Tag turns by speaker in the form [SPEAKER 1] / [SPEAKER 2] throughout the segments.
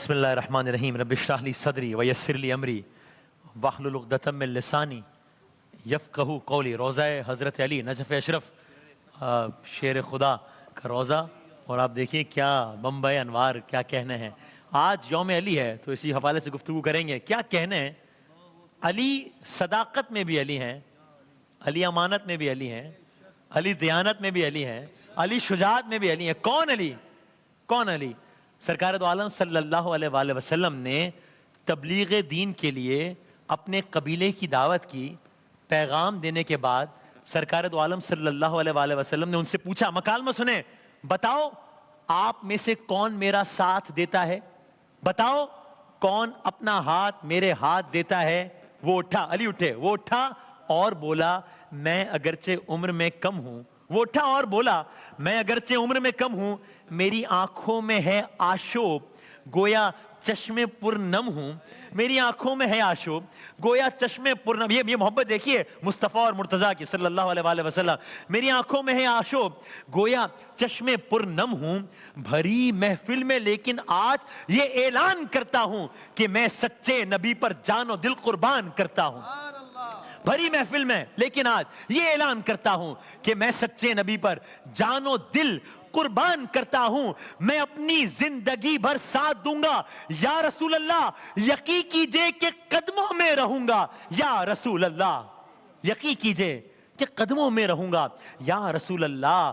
[SPEAKER 1] بسم اللہ الرحمن الرحیم رب اشرح لی صدری ویسر لی امری واحلل عقدۃ من لسانی یفقہوا قولی۔ روضہ حضرت علی نجف اشرف شیر خدا کا روضہ، اور آپ دیکھیے کیا بمبئی انوار کیا کہنے ہیں۔ آج یوم علی ہے تو اسی حوالے سے گفتگو کریں گے۔ کیا کہنے ہیں؟ علی صداقت میں بھی علی ہیں، علی امانت میں بھی علی ہیں، علی دیانت میں بھی علی ہیں، علی شجاعت میں بھی علی ہیں۔ کون علی؟ کون علی؟ سرکار دو عالم صلی اللہ علیہ وآلہ وسلم نے تبلیغ دین کے لیے اپنے قبیلے کی دعوت کی، پیغام دینے کے بعد سرکار دو عالم صلی اللہ علیہ وآلہ وسلم نے ان سے پوچھا، مکالمہ سنیں، بتاؤ آپ میں سے کون میرا ساتھ دیتا ہے؟ بتاؤ کون اپنا ہاتھ میرے ہاتھ دیتا ہے؟ وہ اٹھا، علی اٹھے، وہ اٹھا اور بولا میں اگرچہ عمر میں کم ہوں، وہ اٹھا اور بولا میں اگرچہ عمر میں کم ہوں، میری آنکھوں میں ہے آشوب گویا چشمے پر نم ہوں، میری آنکھوں میں ہے آشوب گویا چشمے پر نم۔ یہ محبت دیکھیے مصطفیٰ اور مرتضیٰ کی صلی اللہ علیہ وآلہ وسلم۔ میری آنکھوں میں ہے آشوب گویا چشمے پر نم ہوں، بھری محفل میں لیکن آج یہ اعلان کرتا ہوں کہ میں سچے نبی پر جان و دل قربان کرتا ہوں۔ بھری محفل میں لیکن آج یہ اعلان کرتا ہوں کہ میں سچے نبی پر جان و دل قربان کرتا ہوں، میں اپنی زندگی بھر ساتھ دوں گا یا رسول اللہ، یقین کیجئے کہ قدموں میں رہوں گا یا رسول اللہ، یقین کیجئے کہ قدموں میں رہوں گا یا رسول اللہ۔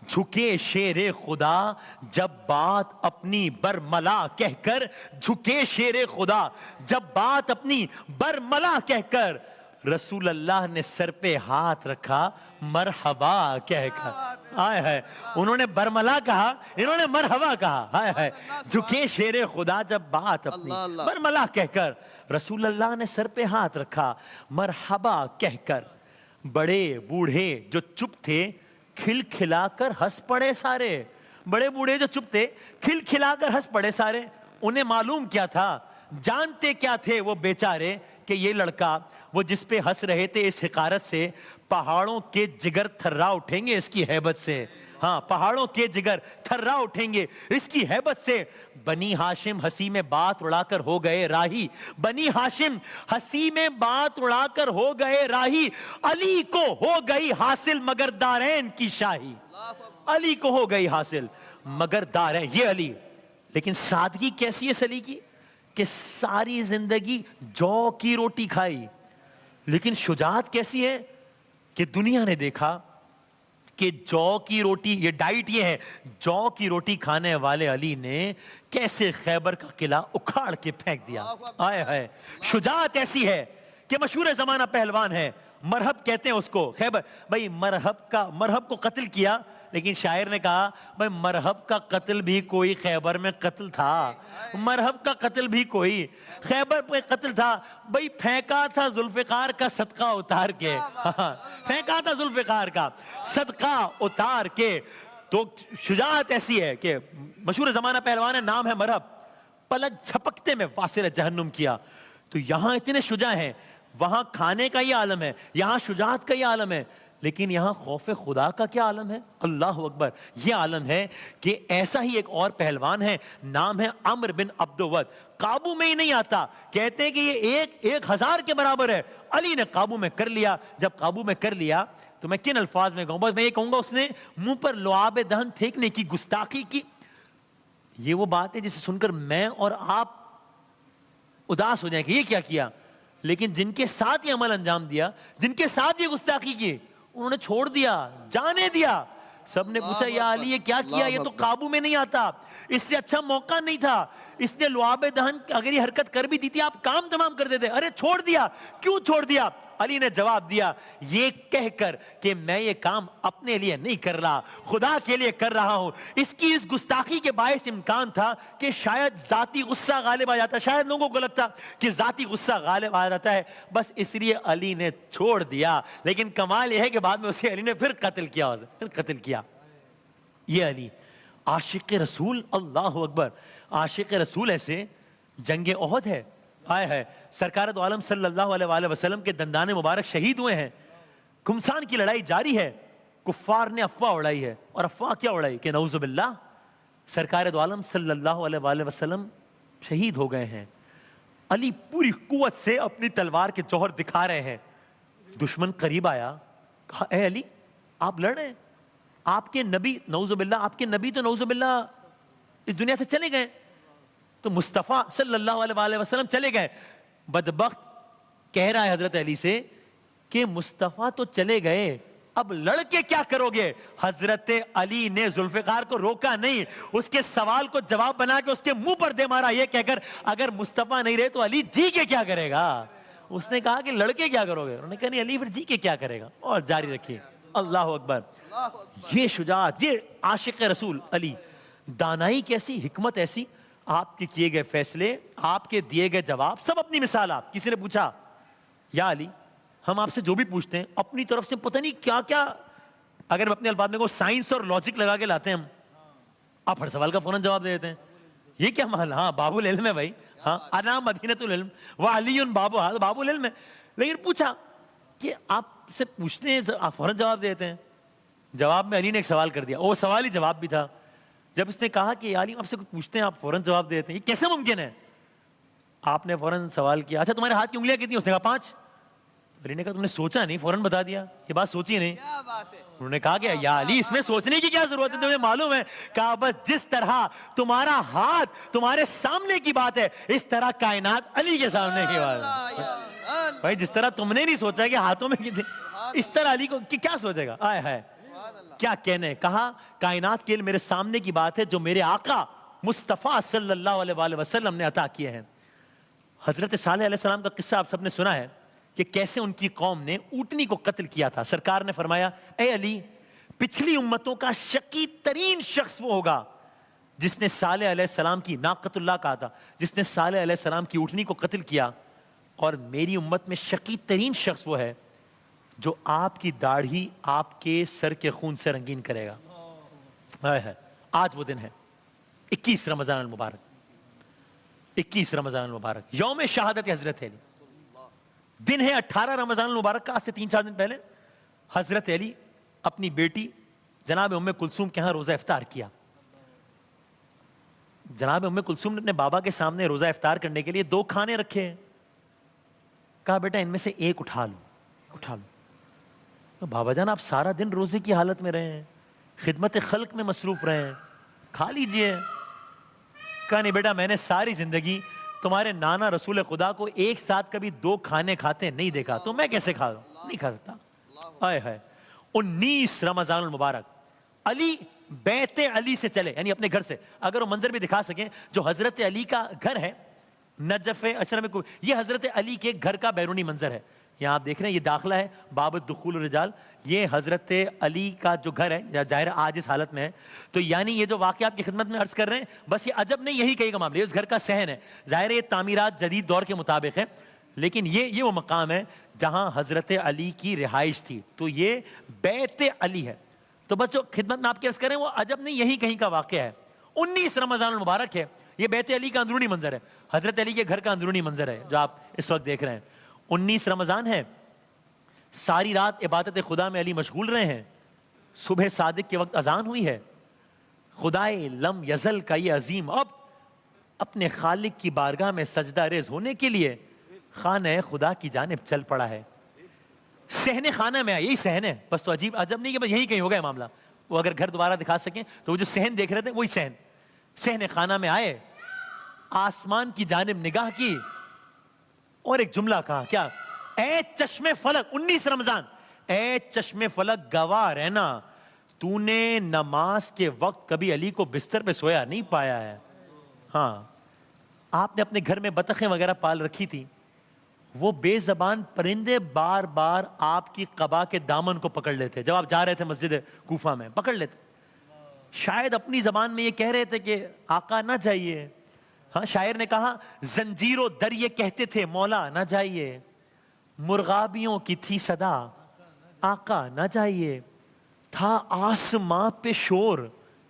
[SPEAKER 1] جھکے شیر خدا جب بات اپنی برملا کہہ کر، جھکے شیر خدا جب بات اپنی برملا کہہ کر، رسول اللہ نے سر پہ ہاتھ رکھا مرحبا کہہ کر۔ آئے ہے، انہوں نے برملا کہا، انہوں نے مرحبا کہا۔ آئے ہے، جھکے شیر خدا جب بات اپنی برملا کہہ کر، رسول اللہ نے سر پہ ہاتھ رکھا مرحبا کہہ کر۔ بڑے بوڑھے جو چپ تھے کھل کھلا کر ہنس پڑے سارے، بڑے بوڑھے جو چپ تھے کھل کھلا کر ہنس پڑے سارے۔ انہیں معلوم کیا تھا، جانتے کیا تھے وہ بیچارے کہ یہ لڑکا وہ جس پہ ہنس رہے تھے اس حقارت سے، پہاڑوں کے جگر تھرا اٹھیں گے اس کی ہیبت سے۔ ہاں، پہاڑوں کے جگر تھرا اٹھیں گے اس کی ہیبت سے۔ بنی ہاشم ہنسی میں بات اڑا کر ہو گئے راہی، بنی ہاشم ہنسی میں بات اڑا کر ہو گئے راہی، علی کو ہو گئی حاصل مگر دارین کی شاہی، علی کو ہو گئی حاصل مگر دارین، یہ علی۔ لیکن سادگی کیسی ہے اس علی کی کہ ساری زندگی جو کی روٹی کھائی، لیکن شجاعت کیسی ہے کہ دنیا نے دیکھا کہ جو کی روٹی، یہ ڈائٹ یہ ہے، جو کی روٹی کھانے والے علی نے کیسے خیبر کا قلعہ اکھاڑ کے پھینک دیا۔ آئے ہے، شجاعت ایسی ہے کہ مشہور زمانہ پہلوان ہے، مرہب کہتے ہیں اس کو، خیبر بھائی مرہب کو قتل کیا، لیکن شاعر نے کہا بھائی مرہب کا قتل بھی کوئی خیبر میں قتل تھا، مرہب کا قتل بھی کوئی خیبر پہ قتل تھا بھائی، پھینکا تھا ذوالفقار کا صدقہ اتار کے، پھینکا تھا ذوالفقار کا صدقہ اتار کے۔ تو شجاعت ایسی ہے کہ مشہور زمانہ پہلوان ہے، نام ہے مرہب، پلک جھپکتے میں واصل جہنم کیا۔ تو یہاں اتنے شجاع ہیں، وہاں کھانے کا یہ عالم ہے، یہاں شجاعت کا یہ عالم ہے، لیکن یہاں خوف خدا کا کیا عالم ہے؟ اللہ اکبر، یہ عالم ہے کہ ایسا ہی ایک اور پہلوان ہے، نام ہے عمرو بن عبد ود، قابو میں ہی نہیں آتا، کہتے ہیں کہ یہ ایک ہزار کے برابر ہے، علی نے قابو میں کر لیا۔ جب قابو میں کر لیا تو میں کن الفاظ میں کہوں؟ بس میں یہ کہوں گا اس نے منہ پر لعاب دہن پھینکنے کی، گستاخی کی۔ یہ وہ بات ہے جسے سن کر میں اور آپ اداس ہو جائیں کہ یہ کیا کیا، لیکن جن کے ساتھ یہ عمل انجام دیا، جن کے ساتھ یہ گستاخی کی، انہوں نے چھوڑ دیا، جانے دیا۔ سب نے پوچھا یا علی یہ کیا کیا، یہ تو قابو میں نہیں آتا، اس سے اچھا موقع نہیں تھا، اس نے لعاب دہن اگر یہ حرکت کر بھی دی تھی آپ کام تمام کر دیتے، ارے چھوڑ دیا، کیوں چھوڑ دیا؟ علی نے جواب دیا یہ کہہ کر کہ میں یہ کام اپنے لیے نہیں کر رہا، خدا کے لیے کر رہا ہوں۔ اس کی اس گستاخی کے باعث امکان تھا کہ شاید ذاتی غصہ غالب آ جاتا، شاید لوگوں کو لگتا کہ ذاتی غصہ غالب آ جاتا ہے، بس اس لیے علی نے چھوڑ دیا۔ لیکن کمال یہ ہے کہ بعد میں اسے علی نے پھر قتل کیا۔ یہ علی عاشق رسول، اللہ اکبر، عاشق رسول ایسے جنگ احد ہے، آئے ہے، سرکار دو عالم صلی اللہ علیہ وآلہ وسلم کے دندان مبارک شہید ہوئے ہیں، گھمسان کی لڑائی جاری ہے، کفار نے افواہ اڑائی ہے، اور افواہ کیا اڑائی کہ نعوذ باللہ سرکار دو عالم صلی اللہ علیہ وآلہ وسلم شہید ہو گئے ہیں. علی پوری قوت سے اپنی تلوار کے جوہر دکھا رہے ہیں. دشمن قریب آیا, کہا اے علی آپ لڑ رہے ہیں, آپ کے نبی نعوذ باللہ, آپ کے نبی تو نعوذ باللہ اس دنیا سے چلے گئے, تو مصطفیٰ صلی اللہ علیہ وآلہ وسلم چلے گئے. بدبخت کہہ رہا ہے حضرت علی سے کہ مصطفیٰ تو چلے گئے, اب لڑ کے کیا کرو گے؟ حضرت علی نے ذوالفقار کو روکا نہیں, اس کے سوال کو جواب بنا کے اس کے منہ پر دے مارا, یہ کہہ کر اگر مصطفیٰ نہیں رہے تو علی جی کے کیا کرے گا؟ اس نے کہا کہ لڑ کے کیا کرو گے؟ انہوں نے کہا نہیں علی پھر جی کے کیا کرے گا, اور جاری رکھیے. اللہ اکبر. یہ شجاعت, یہ عاشق رسول علی, دانائی کیسی, حکمت ایسی, آپ کے کیے گئے فیصلے, آپ کے دیے گئے جواب, سب اپنی مثال. آپ کسی نے پوچھا یا علی ہم آپ سے جو بھی پوچھتے ہیں اپنی طرف سے پتہ نہیں کیا کیا, اگر ہم اپنے الفاظ میں کو سائنس اور لاجک لگا کے لاتے ہیں ہم, آپ ہر سوال کا فوراً جواب دے دیتے ہیں. یہ کیا محل؟ ہاں باب العلم ہے بھائی, ہاں انا مدینۃ العلم وعلی باب العلم ہے. لیکن پوچھا کہ آپ سے پوچھتے ہیں آپ فوراً جواب دیتے ہیں. جواب میں علی نے ایک سوال کر دیا, وہ سوال ہی جواب بھی تھا. جب اس نے کہا کہ علی آپ سے کچھ پوچھتے ہیں آپ فوراً جواب دیتے ہیں, یہ کیسے ممکن ہے؟ آپ نے فوراً سوال کیا اچھا تمہارے ہاتھ کی انگلیاں کتنی؟ اس نے کہا 5. علی نے کہا تم نے سوچا نہیں, فوراً بتا دیا, یہ بات سوچی نہیں. انہوں نے کہا کہ یا علی اس میں سوچنے کی کیا ضرورت ہے, تمہیں معلوم ہے. کہا بس جس طرح تمہارا ہاتھ تمہارے سامنے کی بات ہے اس طرح کائنات علی کے سامنے کی بات ہے. بھائی جس طرح تم نے نہیں سوچا کہ ہاتھوں میں کتنے, اس طرح علی کو کیا سوچے گا؟ آئے ہے کیا کہنے. کہا کائنات کے علم میرے سامنے کی بات ہے جو میرے آقا مصطفیٰ صلی اللہ علیہ وآلہ وسلم نے عطا کیے ہیں. حضرت صالح علیہ السلام کا قصہ آپ سب نے سنا ہے کہ کیسے ان کی قوم نے اونٹنی کو قتل کیا تھا. سرکار نے فرمایا اے علی پچھلی امتوں کا شقی ترین شخص وہ ہوگا جس نے صالح علیہ السلام کی ناقۃ اللہ کہا تھا, جس نے صالح علیہ السلام کی اونٹنی کو قتل کیا, اور میری امت میں شقی ترین شخص وہ ہے جو آپ کی داڑھی آپ کے سر کے خون سے رنگین کرے گا. آج وہ دن ہے 21 رمضان المبارک, 21 رمضان المبارک, یوم شہادت حضرت علی. دن ہے 18 رمضان المبارک کا, آج سے 3-4 دن پہلے حضرت علی اپنی بیٹی جناب ام کلثوم کے ہاں روزہ افطار کیا. جناب ام کلثوم نے اپنے بابا کے سامنے روزہ افطار کرنے کے لیے 2 کھانے رکھے. کہا بیٹا ان میں سے ایک اٹھا لو. تو بابا جان آپ سارا دن روزے کی حالت میں رہے ہیں, خدمت خلق میں مصروف رہے ہیں, کھا لیجئے. کہا نہیں بیٹا میں نے ساری زندگی تمہارے نانا رسول خدا کو ایک ساتھ کبھی 2 کھانے کھاتے نہیں دیکھا, تو میں کیسے کھا لوں؟ نہیں کھا سکتا. آئے ہے 19 رمضان المبارک علی بیت علی سے چلے, یعنی اپنے گھر سے. اگر وہ منظر بھی دکھا سکیں جو حضرت علی کا گھر ہے نجف اشرف میں, یہ حضرت علی کے گھر کا بیرونی منظر ہے. یہاں آپ دیکھ رہے ہیں یہ داخلہ ہے باب الدخول الرجال, یہ حضرت علی کا جو گھر ہے ظاہر آج اس حالت میں ہے. تو یعنی یہ جو واقعہ آپ کی خدمت میں عرض کر رہے ہیں بس یہ عجب نہیں, یہی کہیں کا معاملہ, اس گھر کا صحن ہے. ظاہر یہ تعمیرات جدید دور کے مطابق ہے, لیکن یہ وہ مقام ہے جہاں حضرت علی کی رہائش تھی. تو یہ بیت علی ہے. تو بس جو خدمت میں آپ کی عرض کر رہے ہیں وہ عجب نہیں, یہی کہیں کا واقعہ ہے. 19 رمضان المبارک ہے, یہ بیت علی کا اندرونی منظر ہے, حضرت علی کے گھر کا اندرونی منظر ہے جو آپ اس وقت دیکھ رہے ہیں. 19 رمضان ہے, ساری رات عبادت خدا میں علی مشغول رہے ہیں. صبح صادق کے وقت اذان ہوئی ہے. خدائے لم یزل کا یہ عظیم اب اپنے خالق کی بارگاہ میں سجدہ ریز ہونے کے لیے خانہ خدا کی جانب چل پڑا ہے. صحن خانہ میں آیا, یہی صحن ہے بس. تو عجب نہیں کہ بس یہی کہیں ہو گیا معاملہ. وہ اگر گھر دوبارہ دکھا سکیں تو وہ جو صحن دیکھ رہے تھے وہی صحن خانہ میں آئے, آسمان کی جانب نگاہ کی اور ایک جملہ کہا. کیا؟ اے چشم فلک, 19 رمضان, اے چشم فلک گواہ رہنا تو نے نماز کے وقت کبھی علی کو بستر پہ سویا نہیں پایا ہے. ہاں آپ نے اپنے گھر میں بطخیں وغیرہ پال رکھی تھی, وہ بے زبان پرندے بار بار آپ کی قبا کے دامن کو پکڑ لیتے. جب آپ جا رہے تھے مسجد کوفہ میں پکڑ لیتے, شاید اپنی زبان میں یہ کہہ رہے تھے کہ آقا نہ جائیے. ہاں شاعر نے کہا زنجیر و در یہ کہتے تھے مولا نہ جائیے, مرغابیوں کی تھی صدا آقا نہ جائیے, تھا آسماں پہ شور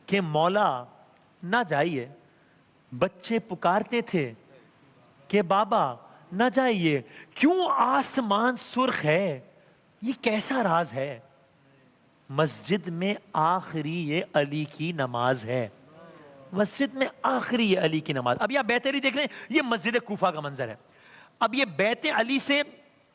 [SPEAKER 1] کہ مولا نہ جائیے, بچے پکارتے تھے کہ بابا نہ جائیے, کیوں آسمان سرخ ہے یہ کیسا راز ہے, مسجد میں آخری یہ علی کی نماز ہے. مسجد میں آخری یہ علی کی نماز. اب یہ بیت علی دیکھ رہے ہیں, یہ مسجد کوفہ کا منظر ہے. اب یہ بیت علی سے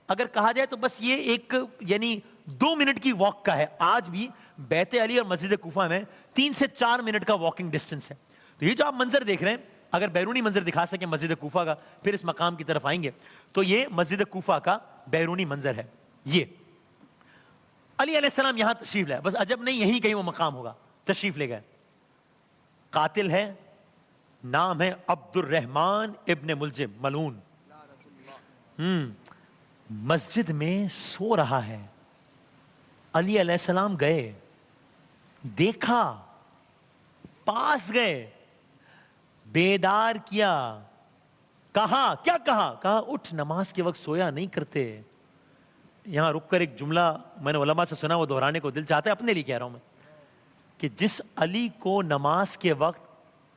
[SPEAKER 1] اگر کہا جائے تو بس یہ ایک یعنی 2 منٹ کی واک کا ہے. آج بھی بیت علی اور مسجد کوفہ میں 3 سے 4 منٹ کا واکنگ ڈسٹنس ہے. تو یہ جو آپ منظر دیکھ رہے ہیں, اگر بیرونی منظر دکھا سکیں مسجد کوفہ کا, پھر اس مقام کی طرف آئیں گے, تو یہ مسجد کوفہ کا بیرونی منظر ہے. یہ علی علیہ السلام یہاں تشریف لائے, بس عجب نہیں یہیں کہیں وہ مقام ہوگا. تشریف لے گئے, قاتل ہے, نام ہے عبد الرحمن ابن ملجم ملعون. مسجد میں سو رہا ہے. علی علیہ السلام گئے, دیکھا, پاس گئے, بیدار کیا. کہا, کیا کہا؟ کہا اٹھ, نماز کے وقت سویا نہیں کرتے. یہاں رک کر ایک جملہ میں نے علماء سے سنا, وہ دہرانے کو دل چاہتا ہے, اپنے لیے کہہ رہا ہوں میں, کہ جس علی کو نماز کے وقت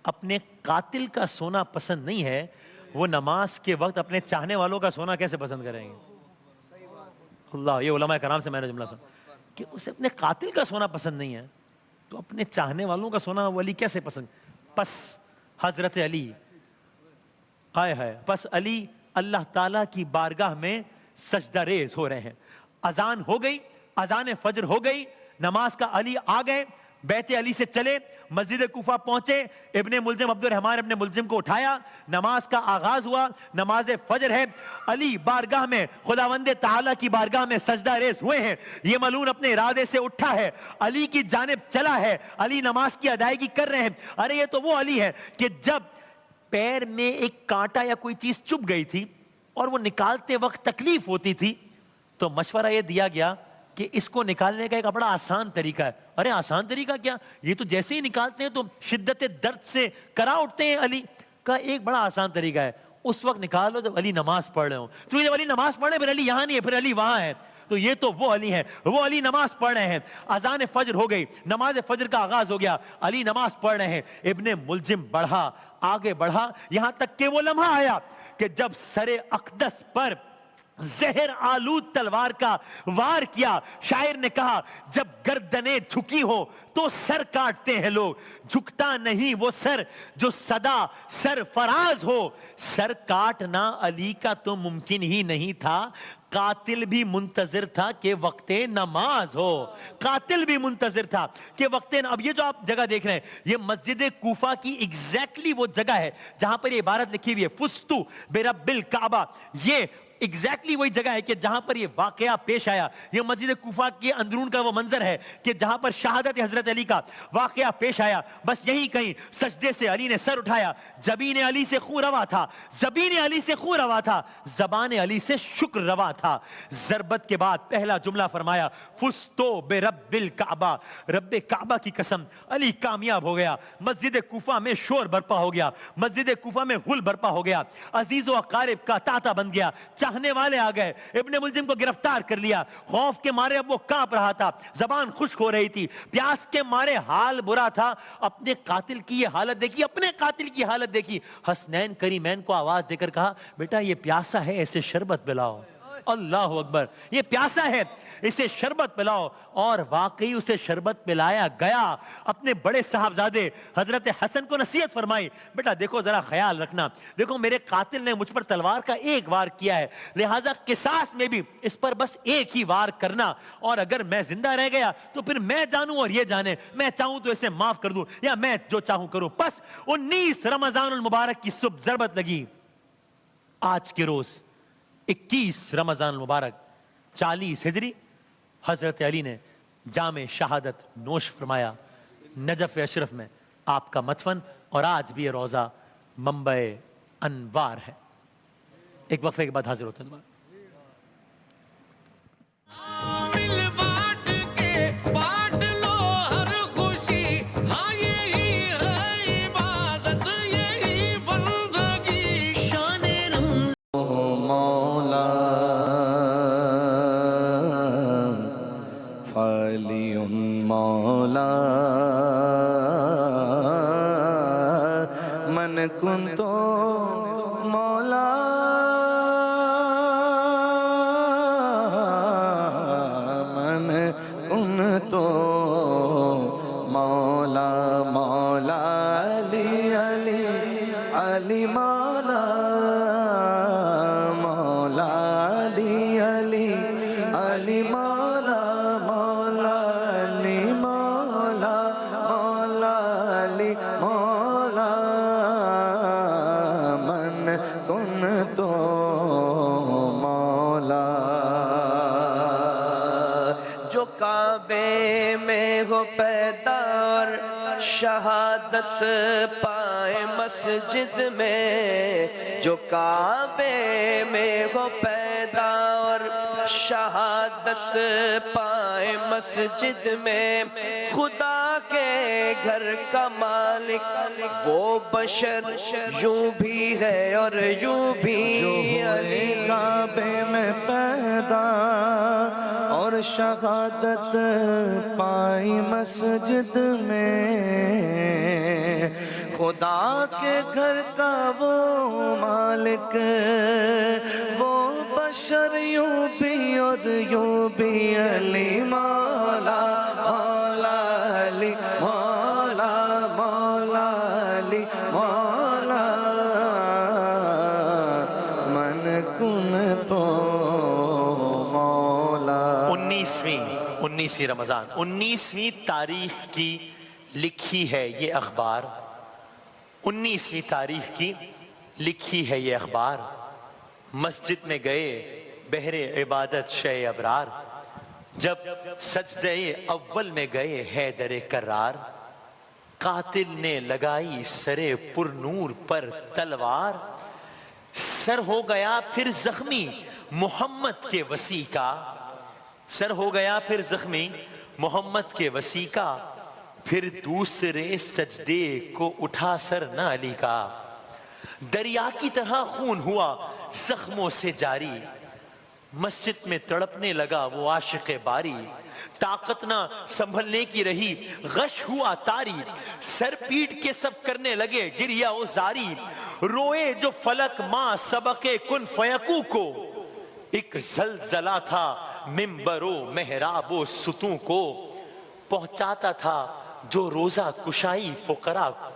[SPEAKER 1] اپنے قاتل کا سونا پسند نہیں ہے, وہ نماز کے وقت اپنے چاہنے والوں کا سونا کیسے پسند کریں گے؟ اللہ, یہ علماء کرام سے میں نے جملہ سنا کہ اسے اپنے قاتل کا سونا پسند نہیں ہے, تو اپنے چاہنے والوں کا سونا وہ علی کیسے پسند؟ پس حضرت علی آئے ہے, پس علی اللہ تعالیٰ کی بارگاہ میں سجدہ ریز ہو رہے ہیں. اذان ہو گئی, اذان فجر ہو گئی, نماز کا علی آ گئے, بیت علی سے چلے, مسجد کوفہ پہنچے, ابن ملجم عبد الرحمن ابن ملجم کو اٹھایا, نماز کا آغاز ہوا, نماز فجر ہے. علی بارگاہ میں, خداوند تعالیٰ کی بارگاہ میں سجدہ ریز ہوئے ہیں. یہ ملعون اپنے ارادے سے اٹھا ہے, علی کی جانب چلا ہے, علی نماز کی ادائیگی کر رہے ہیں. ارے یہ تو وہ علی ہے کہ جب پیر میں ایک کانٹا یا کوئی چیز چبھ گئی تھی اور وہ نکالتے وقت تکلیف ہوتی تھی, تو مشورہ یہ دیا گیا کہ اس کو نکالنے کا ایک بڑا آسان طریقہ ہے. ارے آسان طریقہ کیا, یہ تو جیسے ہی نکالتے ہیں تو شدت درد سے کرا اٹھتے ہیں. علی کا ایک بڑا آسان طریقہ ہے, اس وقت نکالو جب علی نماز پڑھ رہے ہوں. تو جب علی نماز پڑھ رہے ہیں پھر علی یہاں نہیں ہے, پھر علی وہاں ہے. تو یہ تو وہ علی ہیں, وہ علی نماز پڑھ رہے ہیں. اذان فجر ہو گئی, نماز فجر کا آغاز ہو گیا, علی نماز پڑھ رہے ہیں. ابن ملجم بڑھا, آگے بڑھا, یہاں تک کہ وہ لمحہ آیا کہ جب سر اقدس پر زہر آلود تلوار کا وار کیا. شاعر نے کہا جب گردنیں جھکی ہو تو سر کاٹتے ہیں لوگ, جھکتا نہیں وہ سر جو صدا سر فراز ہو. سر کاٹنا علی کا تو ممکن ہی نہیں تھا, قاتل بھی منتظر تھا کہ وقت نماز ہو, قاتل بھی منتظر تھا کہ وقت. اب یہ جو آپ جگہ دیکھ رہے ہیں, یہ مسجد کوفہ کی ایگزیکٹلی وہ جگہ ہے جہاں پر یہ عبارت لکھی ہوئی ہے, فستو برب الکعبہ. یہ ایگزیکٹلی وہی جگہ ہے کہ جہاں پر یہ واقعہ پیش آیا. یہ مسجد کوفہ کے اندرون کا وہ منظر ہے کہ جہاں پر شہادت حضرت علی کا واقعہ پیش آیا. بس یہی کہیں سجدے سے علی نے سر اٹھایا, جبین علی سے خون روا تھا, جبین علی سے خون روا تھا, زبان علی سے شکر روا تھا. ضربت کے بعد پہلا جملہ فرمایا فستو برب الکعبہ, رب کعبہ کی قسم علی کامیاب ہو گیا. مسجد کوفہ میں شور برپا ہو گیا, مسجد کوفہ میں غل برپا ہو گیا, عزیز و اقارب کا تاتا بن گیا, چاہنے والے آ گئے. ابن ملجم کو گرفتار کر لیا, خوف کے مارے اب وہ کانپ رہا تھا, زبان خشک ہو رہی تھی, پیاس کے مارے حال برا تھا. اپنے قاتل کی یہ حالت دیکھی, اپنے قاتل کی حالت دیکھی. حسنین کریمین کو آواز دے کر کہا بیٹا یہ پیاسا ہے, اسے شربت پلاؤ. اللہ اکبر, یہ پیاسا ہے, اسے شربت پلاؤ. اور واقعی اسے شربت پلایا گیا. اپنے بڑے صاحبزادے حضرت حسن کو نصیحت فرمائی, بیٹا دیکھو ذرا خیال رکھنا, دیکھو میرے قاتل نے مجھ پر تلوار کا ایک وار کیا ہے, لہٰذا قصاص میں بھی اس پر بس ایک ہی وار کرنا, اور اگر میں زندہ رہ گیا تو پھر میں جانوں اور یہ جانے, میں چاہوں تو اسے معاف کر دوں یا میں جو چاہوں کروں. بس 19 رمضان المبارک کی صبح ضربت لگی. آج کے روز 21 رمضان المبارک 40 ہجری, حضرت علی نے جام شہادت نوش فرمایا نجف اشرف میں, آپ کا مدفن. اور آج بھی یہ روضہ منبع انوار ہے. ایک وقفے کے بعد حاضر ہوتے ہیں دوبارہ.
[SPEAKER 2] کن تو مولا من کن تو مولا مولا علی تو مولا جو کعبے میں ہو پیدا اور شہادت پائے مسجد میں، جو کعبے میں ہو پیدا اور شہادت پائے مسجد میں، خدا کے گھر کا مالک وہ بشر یوں بھی ہے اور یوں بھی علی۔ کعبے میں پیدا اور شہادت پائی مسجد میں، خدا کے گھر کا وہ مالک وہ بشر یوں بھی اور یوں بھی علی مولا مولا علی مولا مولا علی مولا من کن تو مولا۔
[SPEAKER 1] 19ویں رمضان، 19ویں تاریخ کی لکھی ہے یہ اخبار، 19ویں تاریخ کی لکھی ہے یہ اخبار، مسجد میں گئے بہر عبادت شہ ابرار، جب سجدے اول میں گئے حیدر کرار، قاتل نے لگائی سر پر نور پر تلوار، سر ہو گیا پھر زخمی محمد کے وصی کا، سر ہو گیا پھر زخمی محمد کے وصی کا، پھر دوسرے سجدے کو اٹھا سر نہ علی کا، دریا کی طرح خون ہوا زخموں سے جاری، مسجد میں تڑپنے لگا وہ عاشق باری، طاقت نہ سنبھلنے کی رہی غش ہوا تاری، سر پیٹ کے سب کرنے لگے گریہ و زاری، روئے جو فلک ماں سبق کن فیکو کو، ایک زلزلہ تھا منبر و محراب و ستون کو، پہنچاتا تھا جو روزہ کشائی فقراء کو۔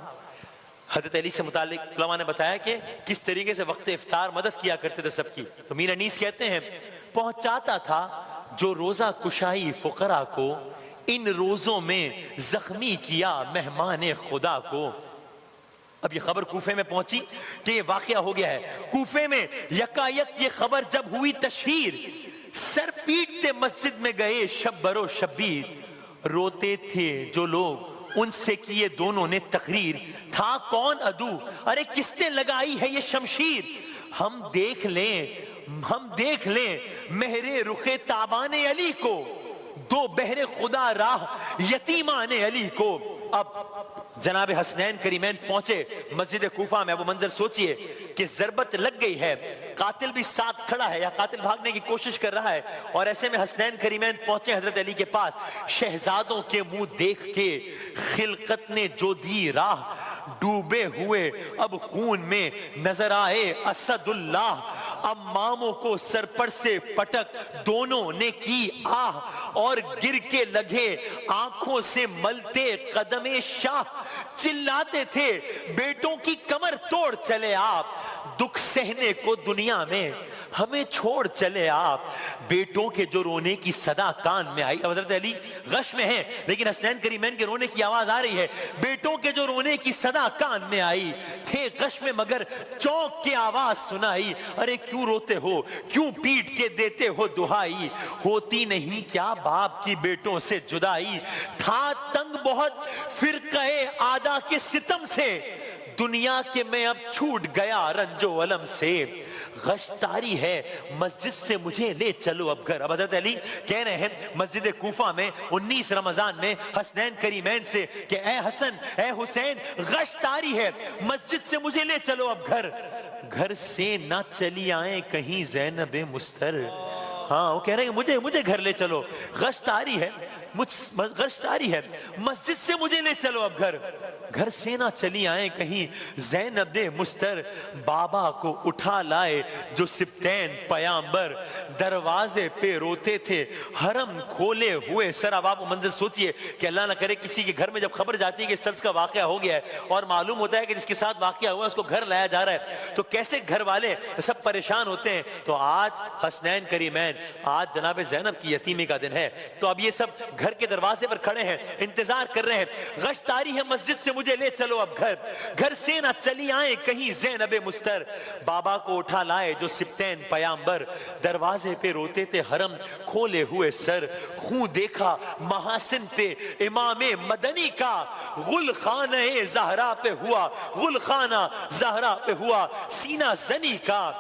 [SPEAKER 1] حضرت علی سے متعلق علماء نے بتایا کہ کس طریقے سے وقت افطار مدد کیا کرتے تھے سب کی، تو میر انیس کہتے ہیں پہنچاتا تھا جو روزہ کشائی فقراء کو، ان روزوں میں زخمی کیا مہمان خدا کو۔ اب یہ خبر کوفے میں پہنچی کہ یہ واقعہ ہو گیا ہے، کوفے میں یکایک یہ خبر جب ہوئی تشہیر، سر پیٹتے مسجد میں گئے شب برو شبیر، روتے تھے جو لوگ ان سے کیے دونوں نے تقریر، تھا کون عدو ارے کس نے لگائی ہے یہ شمشیر، ہم دیکھ لیں مہر رخ تابان علی کو، دو بہر خدا راہ یتیمان علی کو۔ اب جناب حسنین کریمین پہنچے مسجد کوفہ میں، وہ منظر سوچئے کہ ضربت لگ گئی ہے، قاتل بھی ساتھ کھڑا ہے یا قاتل بھاگنے کی کوشش کر رہا ہے، اور ایسے میں حسنین کریمین پہنچے حضرت علی کے پاس، شہزادوں کے منہ دیکھ کے خلقت نے جو دی راہ، ڈوبے ہوئے اب خون میں نظر آئے اسد اللہ، اماموں کو سر پر سے پٹک دونوں نے کی آہ، اور گر کے لگے آنکھوں سے ملتے قدم شاہ، چلاتے تھے بیٹوں کی کمر توڑ چلے آپ، دکھ سہنے کو دنیا میں ہمیں چھوڑ چلے آپ، بیٹوں کے جو رونے کی صدا کان میں آئی۔ اب حضرت علی غش میں ہیں لیکن حسنین کریمین کے رونے کی آواز آ رہی ہے، بیٹوں کے جو رونے کی صدا کان میں آئی، تھے غش میں مگر چونک کے آواز سنائی، ارے کیوں روتے ہو کیوں پیٹ کے دیتے ہو دہائی، ہوتی نہیں کیا باپ کی بیٹوں سے جدائی، تھا تنگ بہت فرقہ عادہ کے ستم سے، دنیا کے میں اب چھوٹ گیا رنج و علم سے، غش طاری ہے مسجد سے مجھے لے چلو اب گھر۔ اب حضرت علی کہہ رہے ہیں مسجد کوفہ میں 19 رمضان میں حسنین کریمین سے کہ اے حسن اے حسین غش طاری ہے مسجد سے مجھے لے چلو اب گھر، گھر سے نہ چلی آئیں کہیں زینب مستر۔ ہاں وہ کہہ رہے ہیں کہ مجھے گھر لے چلو، غش طاری ہے مسجد سے مجھے لے چلو اب گھر، گھر سے نہ چلی آئیں کہیں زینب مستر، بابا کو اٹھا لائے جو سبتین پیامبر، دروازے پہ روتے تھے حرم کھولے ہوئے سر۔ اب آپ منظر سوچئے کہ اللہ نہ کرے کسی کے گھر میں جب خبر جاتی ہے کہ اس طرز کا واقعہ ہو گیا ہے اور معلوم ہوتا ہے کہ جس کے ساتھ واقعہ ہوا اس کو گھر لایا جا رہا ہے، تو کیسے گھر والے سب پریشان ہوتے ہیں۔ تو آج حسنین کریمین آج جناب زینب کی یتیمی کا دن ہے، تو اب یہ سب گھر کے دروازے پر کھڑے ہیں، انتظار کر رہے ہیں، غشت آ رہی ہے مسجد سے، مجھے لے چلو اب گھر، گھر سے نہ چلی آئیں کہیں زینب مستر، بابا کو اٹھا لائے جو سبتین پیامبر، دروازے پہ روتے تھے حرم کھولے ہوئے سر، خون دیکھا محاسن پہ امام مدنی کا، غل خانہ زہرا پہ ہوا، غل خانہ زہرا پہ ہوا سینہ زنی کا،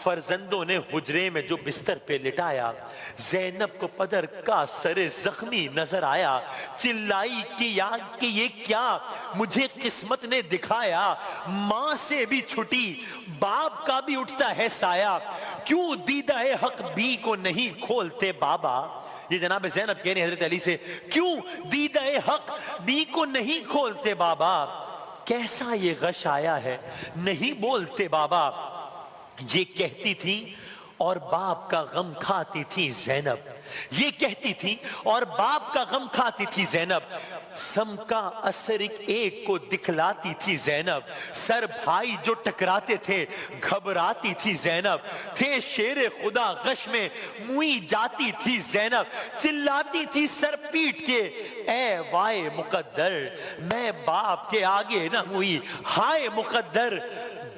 [SPEAKER 1] فرزندوں نے حجرے میں جو بستر پہ لٹایا، زینب کو پدر کا سر زخمی نظر آیا، چلائی کہ یہ کیا مجھے قسمت نے دکھایا، ماں سے بھی چھٹی باپ کا بھی اٹھتا ہے سایہ، کیوں دیدہ حق بھی کو نہیں کھولتے بابا، یہ جناب زینب کہنے حضرت علی سے، کیوں دیدہ حق بھی کو نہیں کھولتے بابا، کیسا یہ غش آیا ہے نہیں بولتے بابا، یہ کہتی تھی اور باپ کا غم کھاتی تھی زینب، یہ کہتی تھی اور باپ کا غم کھاتی تھی زینب، سم کا اثر ایک کو دکھلاتی تھی زینب، سر بھائی جو ٹکراتے تھے گھبراتی تھی زینب، تھے شیر خدا غش میں موئی جاتی تھی زینب، چلاتی تھی سر پیٹ کے اے وائے مقدر، میں باپ کے آگے نہ ہوئی ہائے مقدر،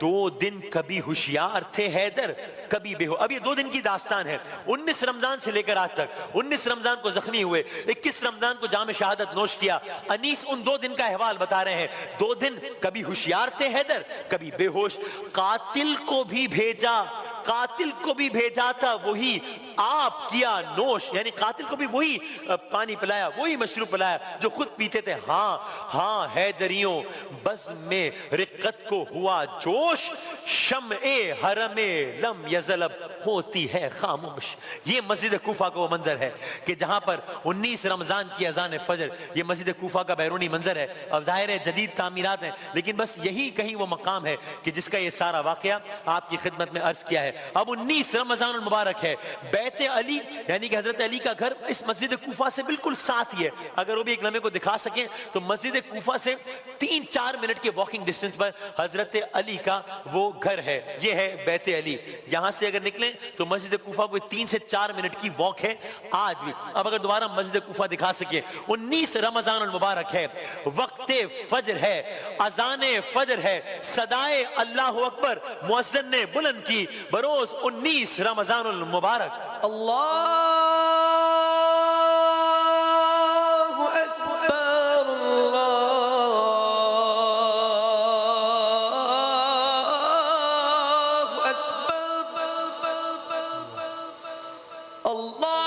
[SPEAKER 1] 2 دن کبھی ہوشیار تھے حیدر کبھی بے ہو، اب یہ 2 دن کی داستان ہے، 19 رمضان سے لے کر آج تک، 19 رمضان کو زخمی ہوئے، 21 رمضان کو جام شہادت نوش کیا، انیس ان 2 دن کا احوال بتا رہے ہیں، 2 دن کبھی ہوشیار تھے حیدر کبھی بے ہوش، قاتل کو بھی بھیجا تھا وہی آپ کیا نوش، یعنی قاتل کو بھی وہی پانی پلایا، وہی مشروب پلایا جو خود پیتے تھے، ہاں ہاں حیدریوں بزم میں رقت کو ہوا جوش، شمع حرم لم یزلب ہوتی ہے خاموش، یہ مسجد کوفہ کا وہ منظر ہے کہ جہاں پر 19 رمضان کی اذان فجر، یہ مسجد کوفہ کا بیرونی منظر ہے، اب ظاہر ہے جدید تعمیرات ہیں لیکن بس یہی کہیں وہ مقام ہے کہ جس کا یہ سارا واقعہ آپ کی خدمت میں عرض کیا ہے۔ اب 19 رمضان المبارک ہے، بیت علی یعنی کہ حضرت علی کا گھر اس مسجد کوفہ سے بالکل ساتھ ہی ہے، اگر وہ بھی ایک لمحے کو دکھا سکیں تو مسجد کوفہ سے 3-4 منٹ کے واکنگ ڈسٹنس پر حضرت علی کا وہ گھر ہے، یہ ہے بیت علی، یہاں سے اگر نکلیں تو مسجد کوفہ کوئی 3 سے 4 منٹ کی واک ہے آج بھی۔ اب اگر دوبارہ مسجد کوفہ دکھا سکیں، 19 رمضان المبارک ہے، وقت فجر ہے، اذان فجر ہے، صدائے اللہ اکبر مؤذن نے بلند کی بروز 19 رمضان المبارک،
[SPEAKER 2] اللہ اکبر اللہ اکبر، اللہ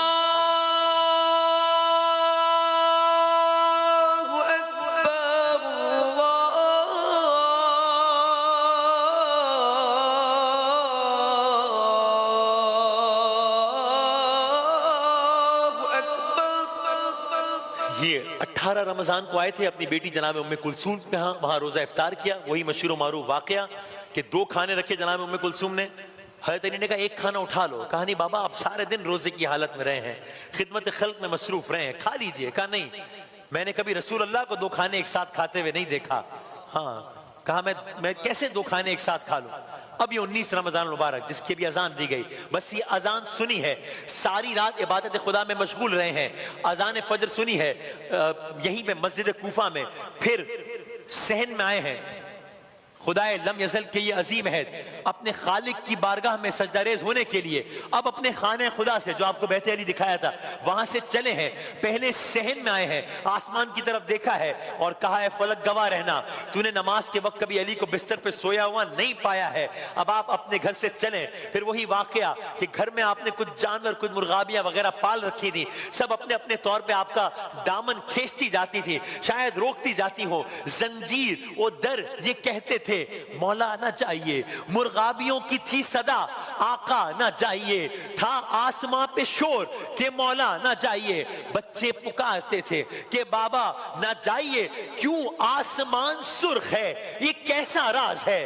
[SPEAKER 1] یہ 18 رمضان کو آئے تھے اپنی بیٹی جناب ام کلثوم کے ہاں، وہاں روزہ افطار کیا، وہی مشہور و معروف واقعہ کہ 2 کھانے رکھے جناب ام کلثوم نے، حضرت علی نے کہا 1 کھانا اٹھا لو، کہا نہیں بابا آپ سارے دن روزے کی حالت میں رہے ہیں، خدمت خلق میں مصروف رہے ہیں، کھا لیجئے، کہا نہیں میں نے کبھی رسول اللہ کو 2 کھانے ایک ساتھ کھاتے ہوئے نہیں دیکھا، ہاں کہا میں کیسے 2 کھانے ایک ساتھ کھا لوں۔ اب یہ 19 رمضان مبارک جس کی بھی اذان دی گئی، بس یہ اذان سنی ہے، ساری رات عبادت خدا میں مشغول رہے ہیں، اذان فجر سنی ہے یہیں پہ مسجد کوفہ میں، پھر صحن میں آئے ہیں، خدائے لم یزل کے یہ عظیم ہے اپنے خالق کی بارگاہ میں سجدہ ریز ہونے کے لیے، اب اپنے خانہ خدا سے جو آپ کو بیت علی دکھایا تھا وہاں سے چلے ہیں، پہلے صحن میں آئے ہیں، آسمان کی طرف دیکھا ہے اور کہا ہے فلک گواہ رہنا تو نے نماز کے وقت کبھی علی کو بستر پہ سویا ہوا نہیں پایا ہے، اب آپ اپنے گھر سے چلیں، پھر وہی واقعہ کہ گھر میں آپ نے کچھ جانور کچھ مرغابیاں وغیرہ پال رکھی تھی، سب اپنے اپنے طور پہ آپ کا دامن کھینچتی جاتی تھی، شاید روکتی جاتی ہو، زنجیر و در یہ کہتے تھے مولا نہ چاہیے، مرغابیوں کی تھی صدا آقا نہ چاہیے، تھا آسمان پہ شور کہ مولا نہ چاہیے، بچے پکارتے تھے کہ بابا نہ جائیے، کیوں آسمان سرخ ہے یہ کیسا راز ہے،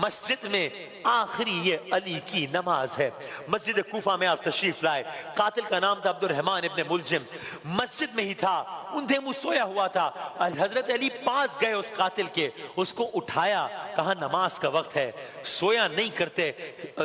[SPEAKER 1] مسجد میں
[SPEAKER 3] آخری یہ علی کی نماز ہے۔ مسجد کوفہ میں آپ تشریف لائے، قاتل کا نام تھا عبد الرحمن ابن ملجم، مسجد میں ہی تھا، اندھے منہ سویا ہوا تھا۔ حضرت علی پاس گئے اس قاتل کے، اس کو اٹھایا، کہا نماز کا وقت ہے، سویا نہیں کرتے۔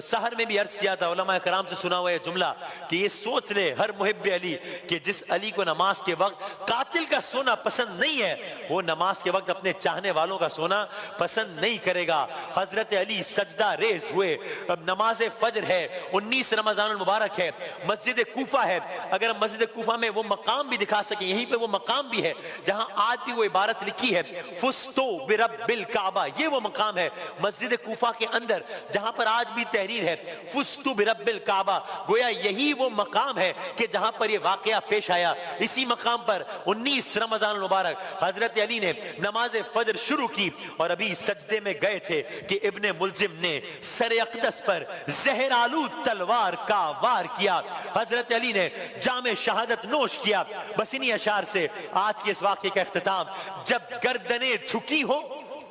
[SPEAKER 3] سحر میں بھی عرض کیا تھا، علماء کرام سے سنا ہوا یہ جملہ کہ یہ سوچ لے ہر محب علی کہ جس علی کو نماز کے وقت قاتل کا سونا پسند نہیں ہے، وہ نماز کے وقت اپنے چاہنے والوں کا سونا پسند نہیں کرے گا۔ حضرت علی سجدہ ریز ہوئے، اب نماز فجر ہے، 19 رمضان المبارک ہے، مسجد کوفہ ہے۔ اگر ہم مسجد کوفہ میں وہ مقام بھی دکھا سکیں، یہیں پہ وہ مقام بھی ہے جہاں آج بھی وہ عبارت لکھی ہے فستو برب الکعبہ، یہ وہ مقام ہے مسجد کوفہ کے اندر جہاں پر آج بھی تحریر ہے فستو برب الکعبہ، گویا یہی وہ مقام ہے کہ جہاں پر یہ واقعہ پیش آیا۔ اسی مقام پر 19 رمضان المبارک حضرت علی نے نماز فجر شروع کی اور ابھی سجدے میں گئے تھے کہ ابن ملجم نے سر اقدس پر زہر آلود تلوار کا وار کیا۔ حضرت علی نے جام شہادت نوش کیا۔ بس انہی اشعار سے آج کے اس واقعے کا اختتام، جب گردنیں جھکی ہو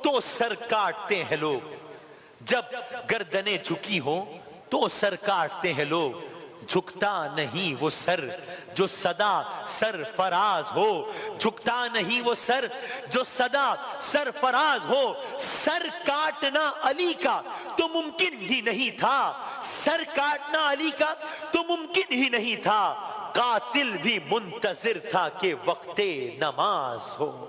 [SPEAKER 3] تو سر کاٹتے ہیں لوگ، جب گردنیں جھکی ہو تو سر کاٹتے ہیں لوگ، جھکتا نہیں وہ سر جو صدا سرفراز ہو، جھکتا نہیں وہ سر جو صدا سرفراز ہو، سر کاٹنا علی کا تو ممکن ہی نہیں تھا، سر کاٹنا علی کا تو ممکن ہی نہیں تھا، قاتل بھی منتظر تھا کہ وقت نماز ہو۔